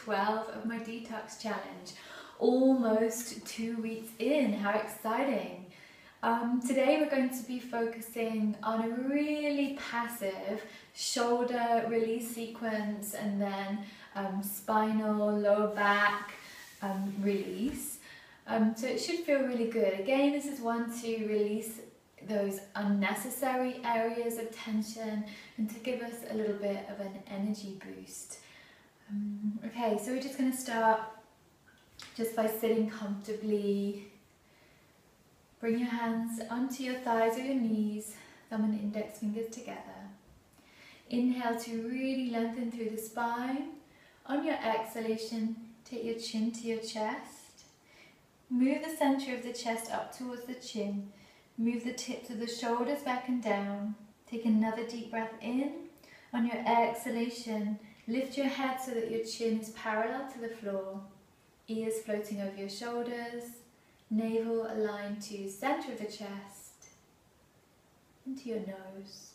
12 of my detox challenge. Almost 2 weeks in, how exciting. Today we're going to be focusing on a really passive shoulder release sequence and then spinal, lower back release. So it should feel really good. Again, this is one to release those unnecessary areas of tension and to give us a little bit of an energy boost. Okay, so we're just going to start just by sitting comfortably. Bring your hands onto your thighs or your knees, thumb and index fingers together. Inhale to really lengthen through the spine. On your exhalation, take your chin to your chest. Move the center of the chest up towards the chin. Move the tips of the shoulders back and down. Take another deep breath in. On your exhalation, lift your head so that your chin is parallel to the floor. Ears floating over your shoulders. Navel aligned to center of the chest. Into your nose.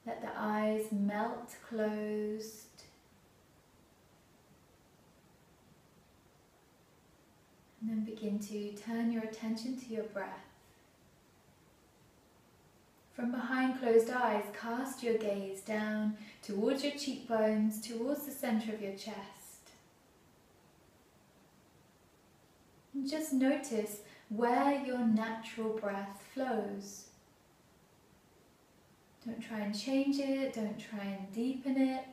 Let the eyes melt closed. And then begin to turn your attention to your breath. From behind closed eyes, cast your gaze down towards your cheekbones, towards the center of your chest. And just notice where your natural breath flows. Don't try and change it, don't try and deepen it.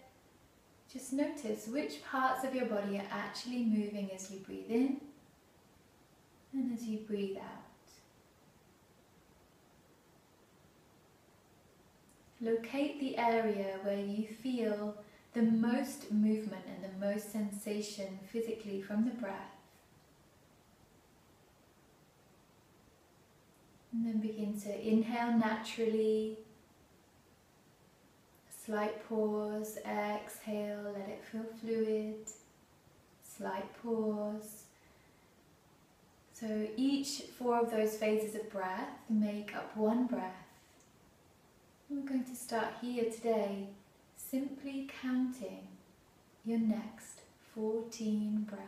Just notice which parts of your body are actually moving as you breathe in and as you breathe out. Locate the area where you feel the most movement and the most sensation physically from the breath. And then begin to inhale naturally. A slight pause, exhale, let it feel fluid. Slight pause. So each 4 of those phases of breath make up one breath. We're going to start here today, simply counting your next 14 breaths.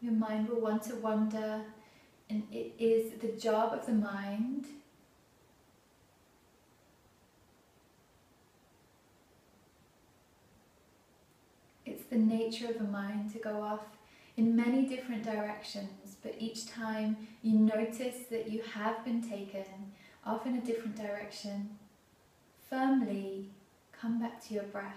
Your mind will want to wander, and it is the job of the mind it's the nature of the mind to go off in many different directions, but each time you notice that you have been taken off in a different direction, firmly come back to your breath.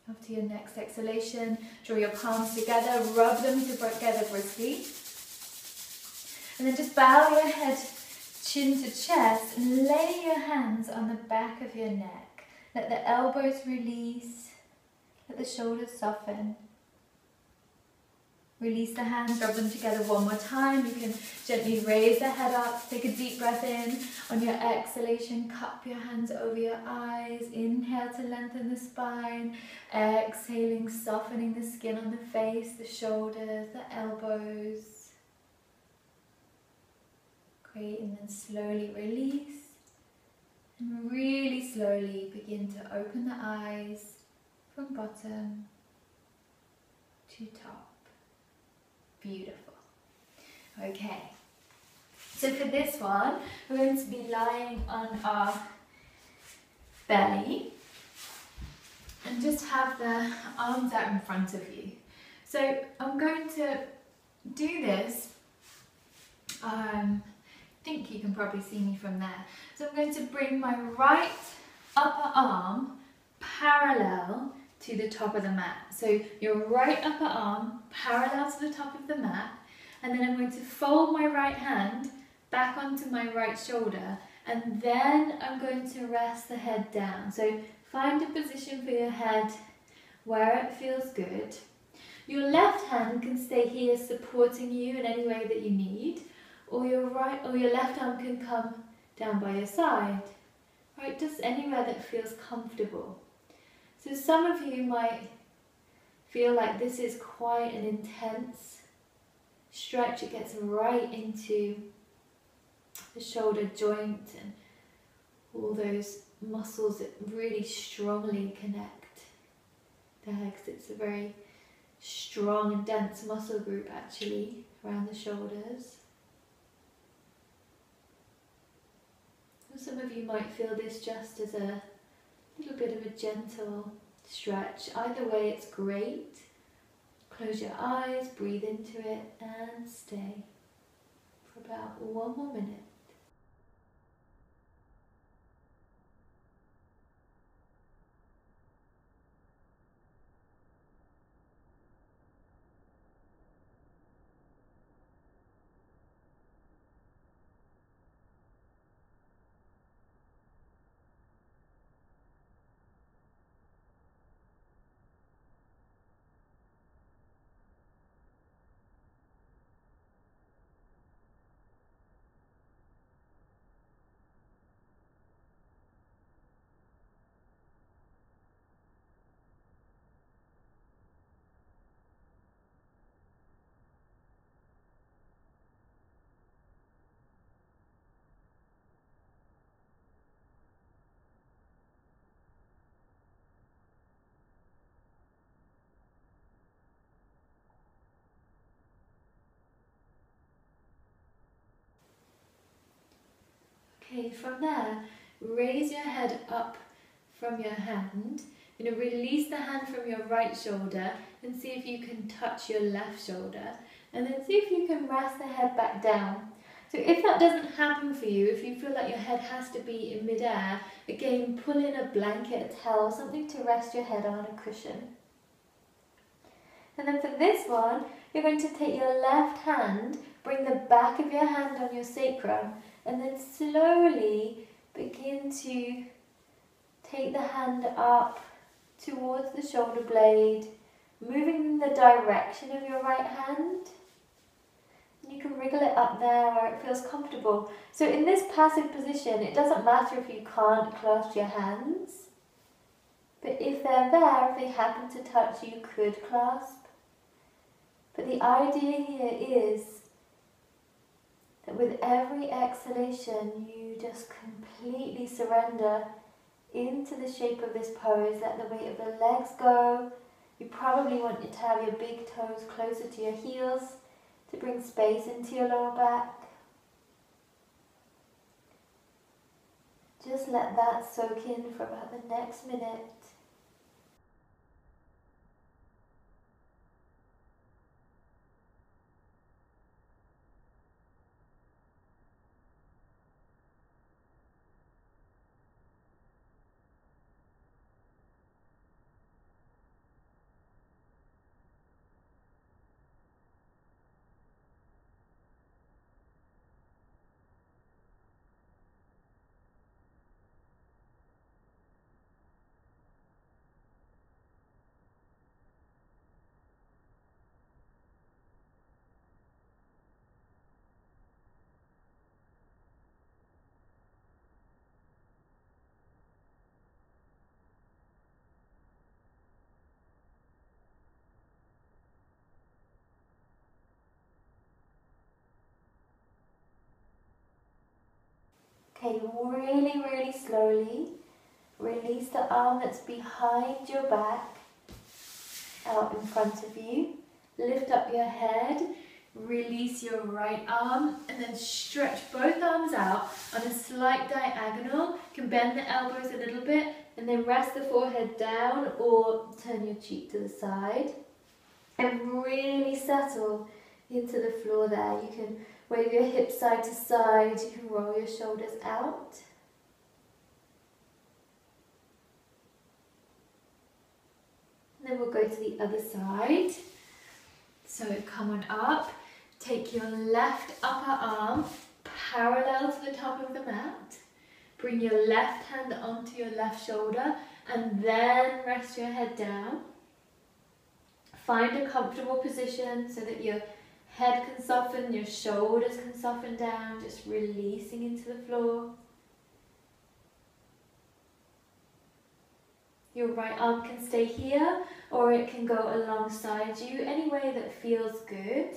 After your next exhalation, draw your palms together, rub them together briskly. And then just bow your head chin to chest and lay your hands on the back of your neck. Let the elbows release. Let the shoulders soften. Release the hands, rub them together one more time. You can gently raise the head up, take a deep breath in. On your exhalation, cup your hands over your eyes. Inhale to lengthen the spine. Exhaling, softening the skin on the face, the shoulders, the elbows. Great, and then slowly release. And really slowly begin to open the eyes from bottom to top. Beautiful. Okay, so for this one, we're going to be lying on our belly and just have the arms out in front of you. So I'm going to do this. I think you can probably see me from there. So I'm going to bring my right upper arm parallel to the top of the mat. So your right upper arm parallel to the top of the mat, and then I'm going to fold my right hand back onto my right shoulder, and then I'm going to rest the head down. So find a position for your head where it feels good. Your left hand can stay here supporting you in any way that you need, or your left arm can come down by your side. Right, just anywhere that feels comfortable. So some of you might feel like this is quite an intense stretch. It gets right into the shoulder joint and all those muscles that really strongly connect the legs. It's a very strong and dense muscle group actually around the shoulders. Some of you might feel this just as a little bit of a gentle stretch. Either way, it's great. Close your eyes, breathe into it, and stay for about 1 more minute. Okay, from there, raise your head up from your hand. You're going to release the hand from your right shoulder and see if you can touch your left shoulder. And then see if you can rest the head back down. So if that doesn't happen for you, if you feel like your head has to be in midair, again, pull in a blanket, a towel, something to rest your head on, a cushion. And then for this one, you're going to take your left hand, bring the back of your hand on your sacrum, and then slowly begin to take the hand up towards the shoulder blade, moving in the direction of your right hand. And you can wriggle it up there where it feels comfortable. So in this passive position, it doesn't matter if you can't clasp your hands, but if they're there, if they happen to touch, you could clasp. But the idea here is that with every exhalation, you just completely surrender into the shape of this pose. Let the weight of the legs go. You probably want to have your big toes closer to your heels to bring space into your lower back. Just let that soak in for about the next minute. Okay, really slowly release the arm that's behind your back out in front of you. Lift up your head, release your right arm, and then stretch both arms out on a slight diagonal. You can bend the elbows a little bit, and then rest the forehead down or turn your cheek to the side. And really settle into the floor there. You can wave your hips side to side, you can roll your shoulders out. And then we'll go to the other side. So come on up, take your left upper arm parallel to the top of the mat. Bring your left hand onto your left shoulder and then rest your head down. Find a comfortable position so that your head can soften, your shoulders can soften down, just releasing into the floor. Your right arm can stay here or it can go alongside you, any way that feels good.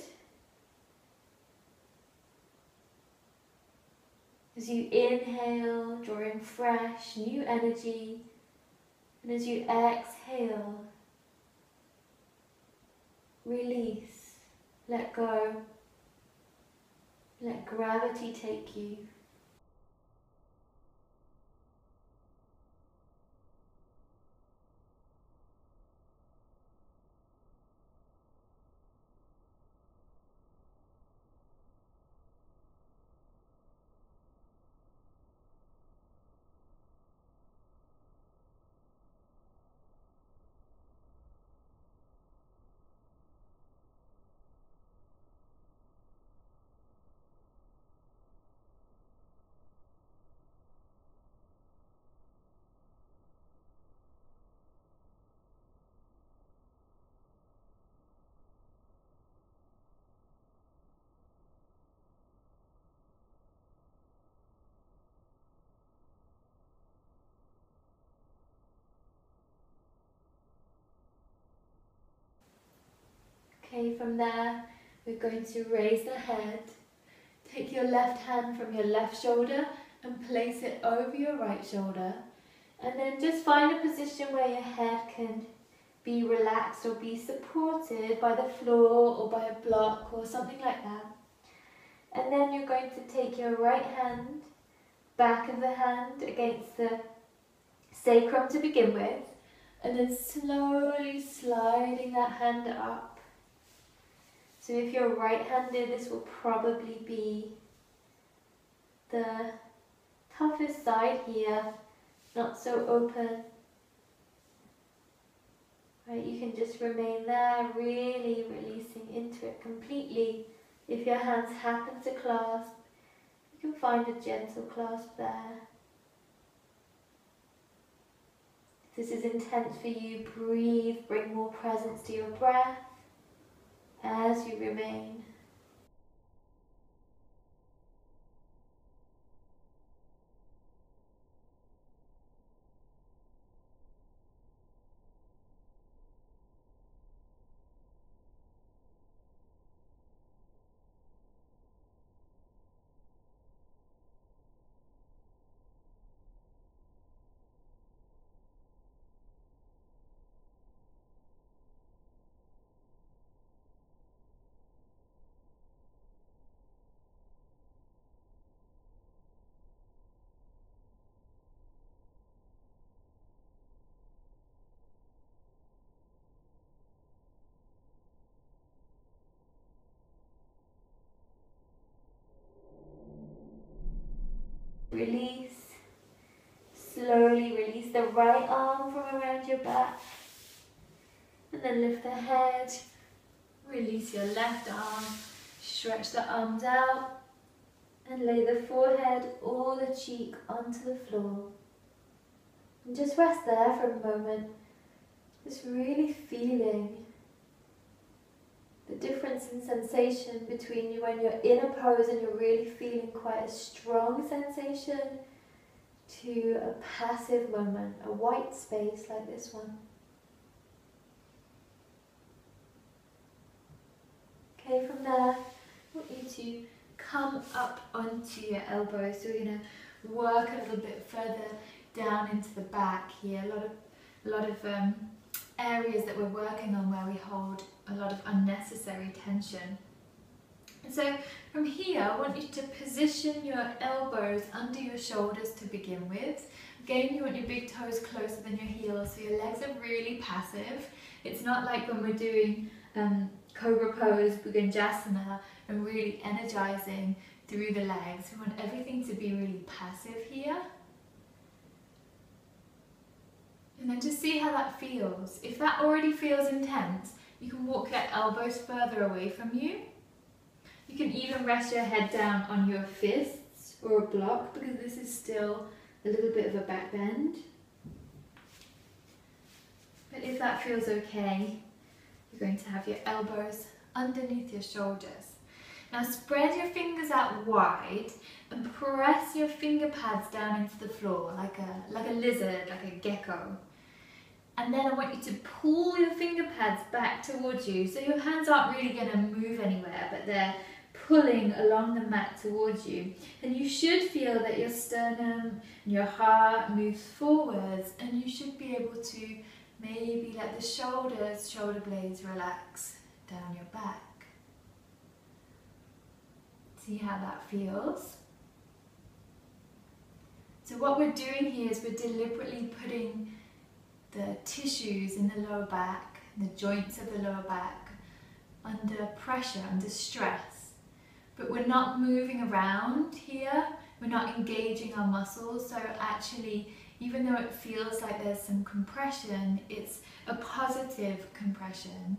As you inhale, draw in fresh, new energy, and as you exhale, release, let go, let gravity take you. Okay, from there, we're going to raise the head. Take your left hand from your left shoulder and place it over your right shoulder. And then just find a position where your head can be relaxed or be supported by the floor or by a block or something like that. And then you're going to take your right hand, back of the hand against the sacrum to begin with, and then slowly sliding that hand up. So if you're right-handed, this will probably be the toughest side here, not so open. Right, you can just remain there, really releasing into it completely. If your hands happen to clasp, you can find a gentle clasp there. If this is intense for you, breathe, bring more presence to your breath as you remain. Release, slowly release the right arm from around your back and then lift the head, release your left arm, stretch the arms out and lay the forehead or the cheek onto the floor. And just rest there for a moment, just really feeling the difference in sensation between you when you're in a pose and you're really feeling quite a strong sensation to a passive moment, a white space like this one. From there, I want you to come up onto your elbows. So we're going to work a little bit further down into the back here. A lot of areas that we're working on where we hold a lot of unnecessary tension. So from here, I want you to position your elbows under your shoulders to begin with. Again, you want your big toes closer than your heels, so your legs are really passive. It's not like when we're doing Cobra Pose, Bhujangasana, and really energizing through the legs. We want everything to be really passive here. And then just see how that feels. If that already feels intense, you can walk your elbows further away from you. You can even rest your head down on your fists or a block, because this is still a little bit of a back bend. But if that feels okay, you're going to have your elbows underneath your shoulders. Now spread your fingers out wide and press your finger pads down into the floor like a lizard, like a gecko. And then I want you to pull your finger pads back towards you, so your hands aren't really going to move anywhere, but they're pulling along the mat towards you. And you should feel that your sternum and your heart moves forwards, and you should be able to maybe let the shoulder blades relax down your back. See how that feels? So what we're doing here is we're deliberately putting the tissues in the lower back, the joints of the lower back, under pressure, under stress. But we're not moving around here, we're not engaging our muscles, so actually, even though it feels like there's some compression, it's a positive compression,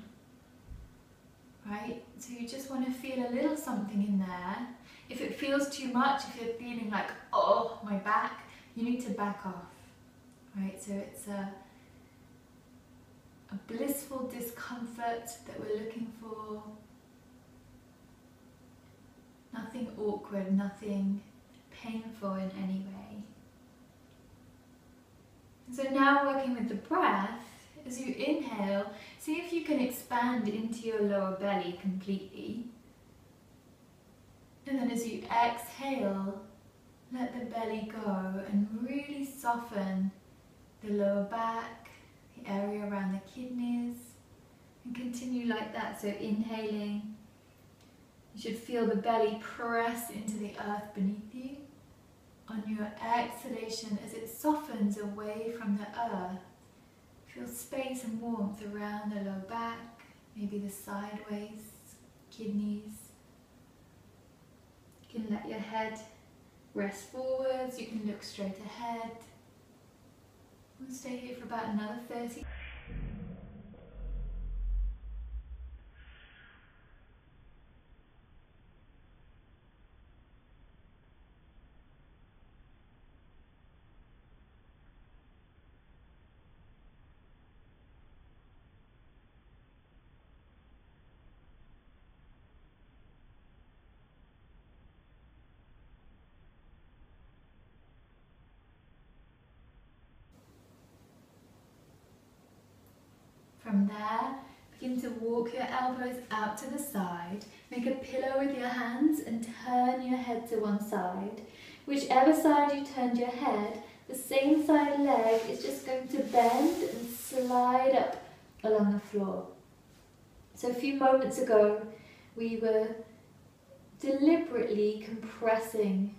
right? So you just want to feel a little something in there. If it feels too much, if you're feeling like, oh, my back, you need to back off, right? So it's a blissful discomfort that we're looking for. Nothing awkward, nothing painful in any way. So now working with the breath, as you inhale, see if you can expand into your lower belly completely. And then as you exhale, let the belly go and really soften the lower back, the area around the kidneys, and continue like that. So inhaling, you should feel the belly press into the earth beneath you. On your exhalation, as it softens away from the earth, feel space and warmth around the lower back, maybe the sideways, kidneys. You can let your head rest forwards, you can look straight ahead. We'll stay here for about another 30. From there, begin to walk your elbows out to the side, make a pillow with your hands and turn your head to one side. Whichever side you turned your head, the same side leg is just going to bend and slide up along the floor. So a few moments ago, we were deliberately compressing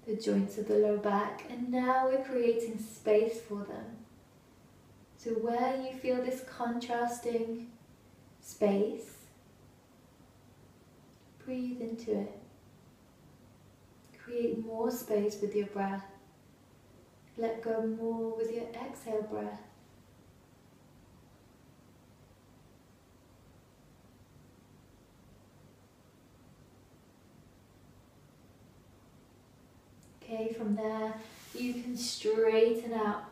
the joints of the lower back, and now we're creating space for them. So where you feel this contrasting space, breathe into it. Create more space with your breath. Let go more with your exhale breath. Okay, from there you can straighten out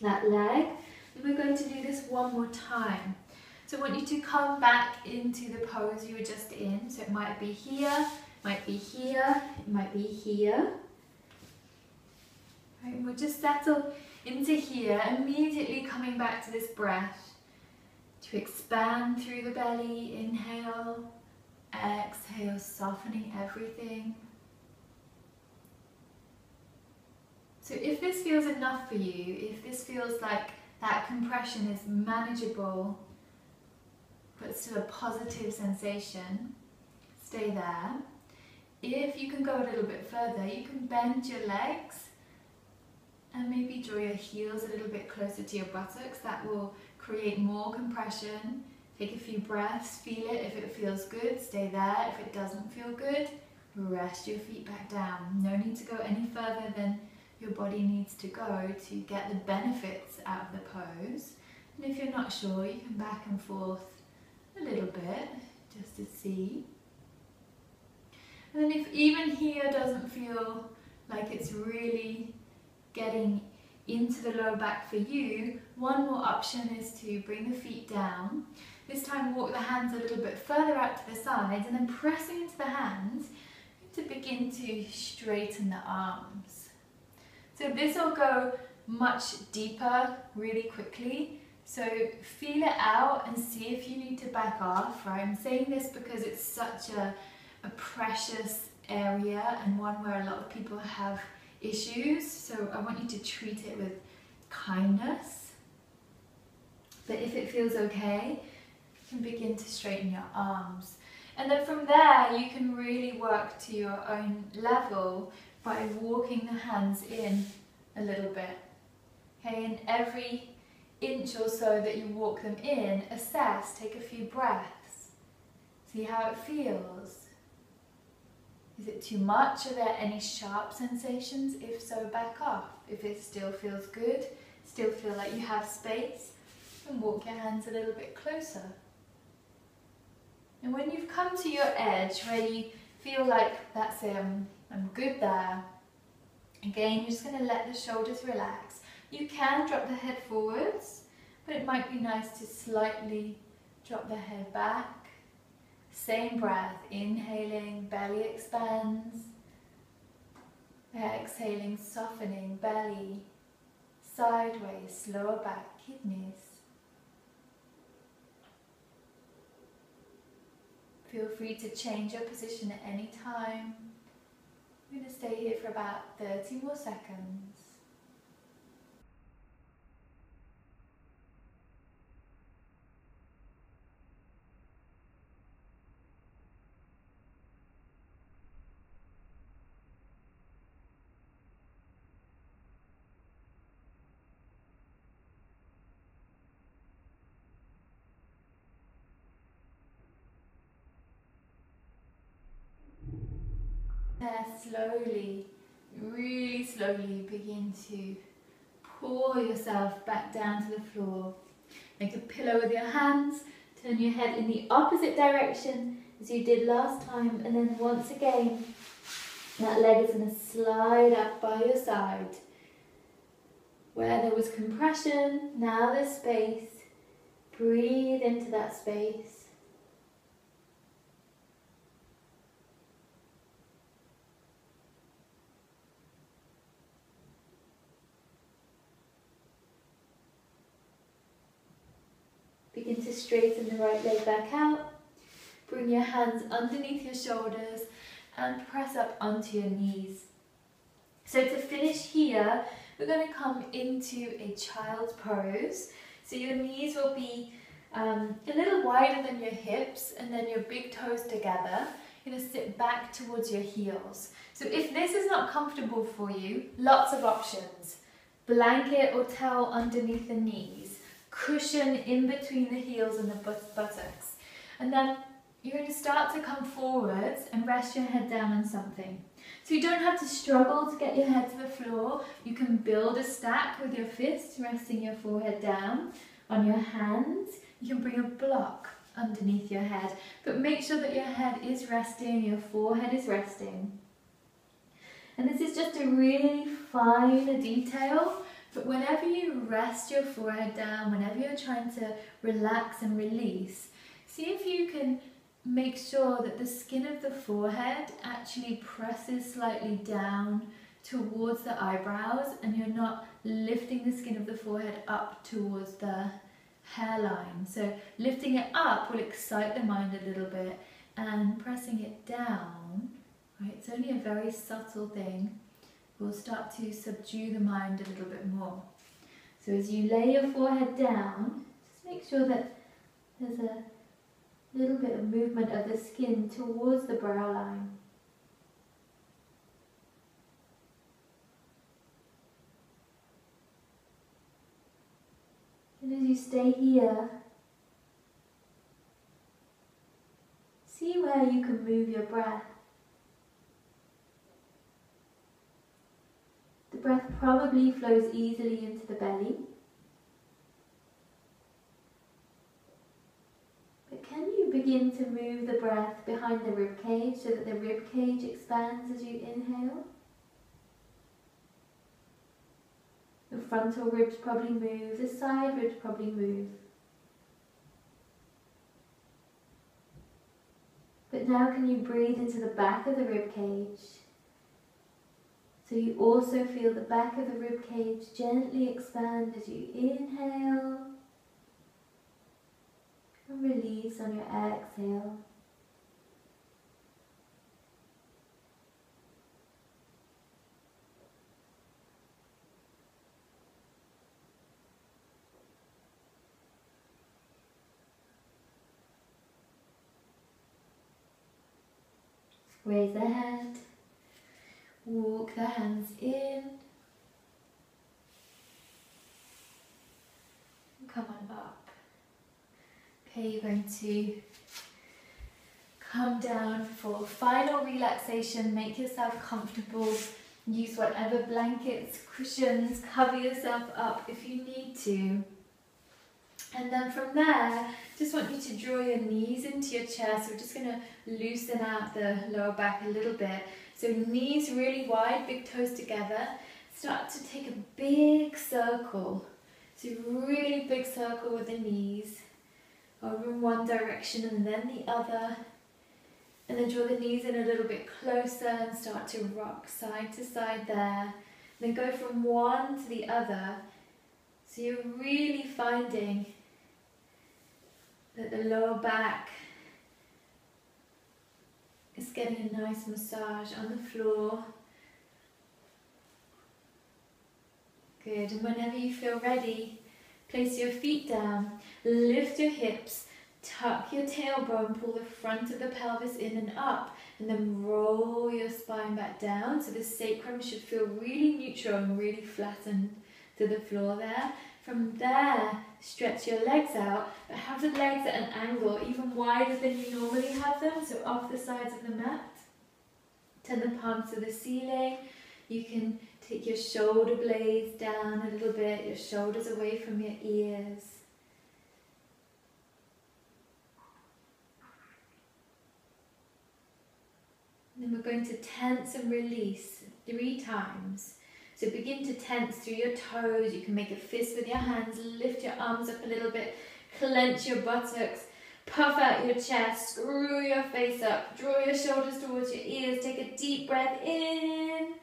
that leg. And we're going to do this one more time. So I want you to come back into the pose you were just in. So it might be here, might be here, it might be here. Right, and we'll just settle into here, immediately coming back to this breath to expand through the belly. Inhale, exhale, softening everything. So if this feels enough for you, if this feels like that compression is manageable, but still a positive sensation, stay there. If you can go a little bit further, you can bend your legs and maybe draw your heels a little bit closer to your buttocks. That will create more compression. Take a few breaths, feel it. If it feels good, stay there. If it doesn't feel good, rest your feet back down. No need to go any further than your body needs to go to get the benefits out of the pose. And if you're not sure, you can back and forth a little bit just to see. And then if even here doesn't feel like it's really getting into the lower back for you, one more option is to bring the feet down. This time walk the hands a little bit further out to the sides, and then pressing into the hands to begin to straighten the arms. So this will go much deeper really quickly. So feel it out and see if you need to back off, right? I'm saying this because it's such a precious area and one where a lot of people have issues. So I want you to treat it with kindness. But if it feels okay, you can begin to straighten your arms. And then from there, you can really work to your own level by walking the hands in a little bit. Okay, and every inch or so that you walk them in, assess, take a few breaths, see how it feels. Is it too much? Are there any sharp sensations? If so, back off. If it still feels good, still feel like you have space, and walk your hands a little bit closer. And when you've come to your edge where you feel like that's it, I'm good there, again, you're just going to let the shoulders relax. You can drop the head forwards, but it might be nice to slightly drop the head back. Same breath, inhaling, belly expands. Exhaling, softening, belly, sideways, lower back, kidneys. Feel free to change your position at any time. I'm going to stay here for about 30 more seconds. There, slowly, really slowly begin to pull yourself back down to the floor. Make a pillow with your hands, turn your head in the opposite direction as you did last time, and then once again, that leg is going to slide up by your side. Where there was compression, now there's space. Breathe into that space. Begin to straighten the right leg back out. Bring your hands underneath your shoulders and press up onto your knees. So to finish here, we're going to come into a child's pose. So your knees will be a little wider than your hips, and then your big toes together. You're going to sit back towards your heels. So if this is not comfortable for you, lots of options. Blanket or towel underneath the knees. Cushion in between the heels and the buttocks. And then you're going to start to come forwards and rest your head down on something. So you don't have to struggle to get your head to the floor. You can build a stack with your fists, resting your forehead down. On your hands, you can bring a block underneath your head. But make sure that your head is resting, your forehead is resting. And this is just a really fine detail. But whenever you rest your forehead down, whenever you're trying to relax and release, see if you can make sure that the skin of the forehead actually presses slightly down towards the eyebrows, and you're not lifting the skin of the forehead up towards the hairline. So lifting it up will excite the mind a little bit, and pressing it down, right, it's only a very subtle thing, will start to subdue the mind a little bit more. So as you lay your forehead down, just make sure that there's a little bit of movement of the skin towards the brow line. And as you stay here, see where you can move your breath. The breath probably flows easily into the belly. But can you begin to move the breath behind the rib cage so that the rib cage expands as you inhale? The frontal ribs probably move, the side ribs probably move. But now can you breathe into the back of the rib cage? So you also feel the back of the rib cage gently expand as you inhale and release on your exhale. Raise the head, walk the hands in, come on up. Okay, you're going to come down for final relaxation. Make yourself comfortable. Use whatever blankets, cushions, cover yourself up if you need to. And then from there, just want you to draw your knees into your chest. So we're just going to loosen out the lower back a little bit. So knees really wide, big toes together. Start to take a big circle. So really big circle with the knees. Over in one direction and then the other. And then draw the knees in a little bit closer and start to rock side to side there. Then go from one to the other. So you're really finding that the lower back is getting a nice massage on the floor. Good, and whenever you feel ready, place your feet down, lift your hips, tuck your tailbone, pull the front of the pelvis in and up, and then roll your spine back down so the sacrum should feel really neutral and really flattened to the floor there. From there, stretch your legs out, but have the legs at an angle, even wider than you normally have them, so off the sides of the mat. Turn the palms to the ceiling. You can take your shoulder blades down a little bit, your shoulders away from your ears. And then we're going to tense and release 3 times. So begin to tense through your toes. You can make a fist with your hands, lift your arms up a little bit, clench your buttocks, puff out your chest, screw your face up, draw your shoulders towards your ears, take a deep breath in,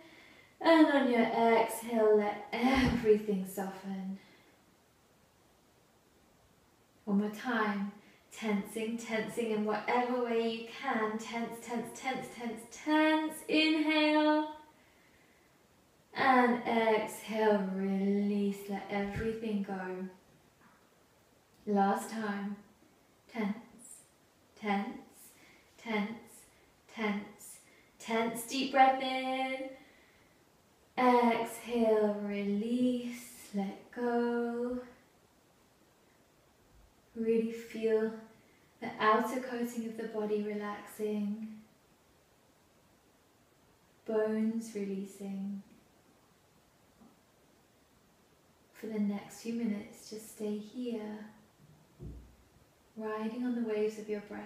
and on your exhale, let everything soften. One more time, tensing, tensing in whatever way you can, tense, tense, tense, tense, tense, inhale. And exhale, release, let everything go. Last time. Tense, tense, tense, tense, tense. Deep breath in. Exhale, release, let go. Really feel the outer coating of the body relaxing. Bones releasing. For the next few minutes, just stay here, riding on the waves of your breath.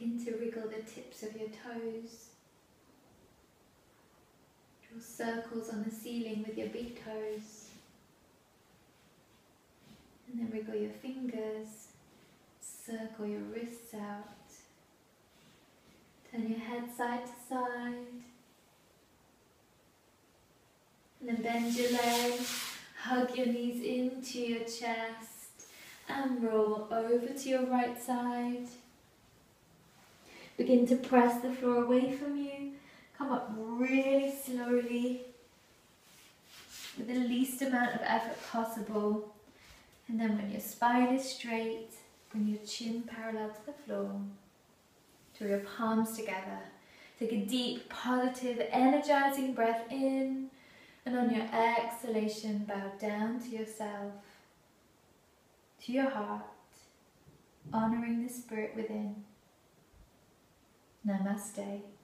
Begin to wriggle the tips of your toes. Draw circles on the ceiling with your big toes. And then wriggle your fingers. Circle your wrists out. Turn your head side to side. And then bend your legs. Hug your knees into your chest. And roll over to your right side. Begin to press the floor away from you. Come up really slowly with the least amount of effort possible. And then when your spine is straight, bring your chin parallel to the floor. Draw your palms together. Take a deep, positive, energizing breath in. And on your exhalation, bow down to yourself, to your heart, honoring the spirit within. Namaste.